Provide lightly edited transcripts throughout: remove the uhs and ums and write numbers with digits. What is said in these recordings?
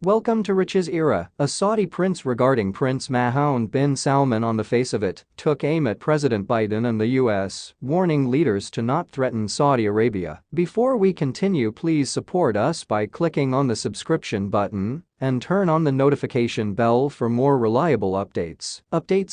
Welcome to Rich's era. A Saudi prince regarding Prince Mohammed bin Salman on the face of it took aim at President Biden and the US, warning leaders to not threaten Saudi Arabia. Before we continue, please support us by clicking on the subscription button and turn on the notification bell for more reliable updates.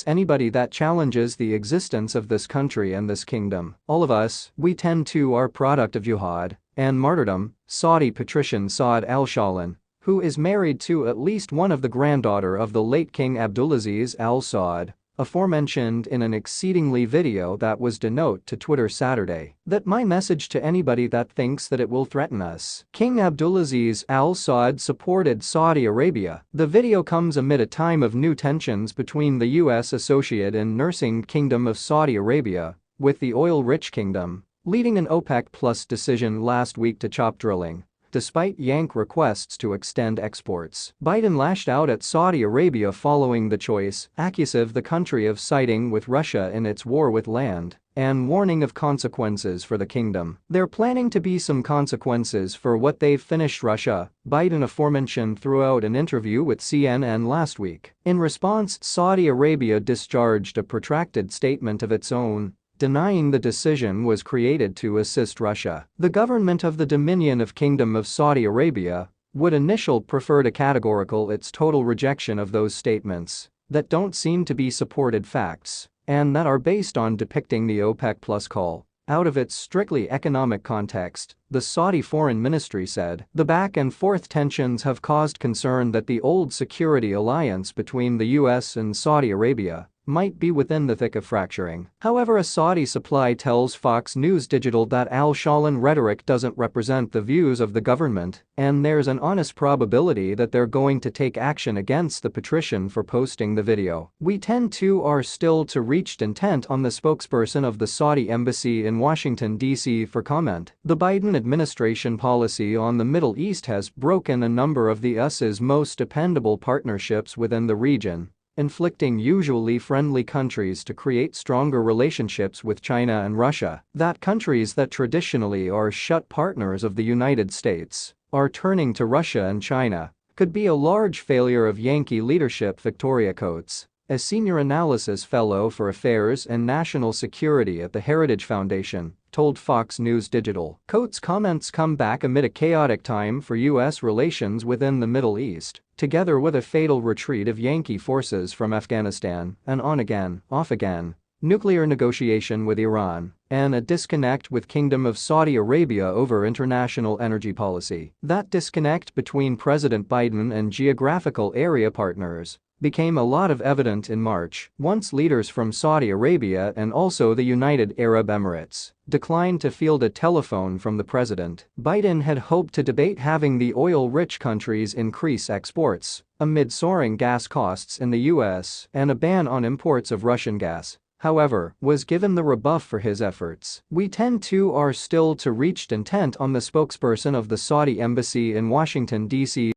Anybody that challenges the existence of this country and this kingdom. All of us, we tend to are product of jihad and martyrdom. Saudi patrician Saud al-Shahlan, who is married to at least one of the granddaughter of the late King Abdulaziz Al Saud, aforementioned in an exceedingly video that was denote to Twitter Saturday. That my message to anybody that thinks that it will threaten us. King Abdulaziz Al Saud supported Saudi Arabia. The video comes amid a time of new tensions between the US associate and nursing kingdom of Saudi Arabia with the oil-rich kingdom, leading an OPEC Plus decision last week to stop drilling. Despite Yank requests to extend exports, Biden lashed out at Saudi Arabia following the choice, accusing the country of siding with Russia in its war with land, and warning of consequences for the kingdom. There planning to be some consequences for what they've finished Russia, Biden aforementioned throughout an interview with CNN last week. In response, Saudi Arabia discharged a protracted statement of its own, denying the decision was created to assist Russia. The government of the Dominion of Kingdom of Saudi Arabia would initially prefer to categorical its total rejection of those statements that don't seem to be supported facts and that are based on depicting the OPEC Plus call out of its strictly economic context, the Saudi Foreign Ministry said. The back-and-forth tensions have caused concern that the old security alliance between the US and Saudi Arabia might be within the thick of fracturing. However, a Saudi supply tells Fox News Digital that al-Shahlan rhetoric doesn't represent the views of the government, and there's an honest probability that they're going to take action against the patrician for posting the video. We tend to are still to reached intent on the spokesperson of the Saudi embassy in Washington, D.C. for comment. The Biden administration policy on the Middle East has broken a number of the US's most dependable partnerships within the region, inflicting usually friendly countries to create stronger relationships with China and Russia. That countries that traditionally are shut partners of the United States are turning to Russia and China could be a large failure of Yankee leadership. Victoria Coates, a senior analysis fellow for affairs and national security at the Heritage Foundation, told Fox News Digital. Coates' comments come back amid a chaotic time for U.S. relations within the Middle East, together with a fatal retreat of Yankee forces from Afghanistan, an on-again, off-again nuclear negotiation with Iran, and a disconnect with Kingdom of Saudi Arabia over international energy policy. That disconnect between President Biden and geographical area partners became a lot of evident in March, once leaders from Saudi Arabia and also the United Arab Emirates declined to field a telephone from the president. Biden had hoped to debate having the oil-rich countries increase exports amid soaring gas costs in the US and a ban on imports of Russian gas. However, was given the rebuff for his efforts. We tend to are still to reached intent on the spokesperson of the Saudi embassy in Washington, D.C.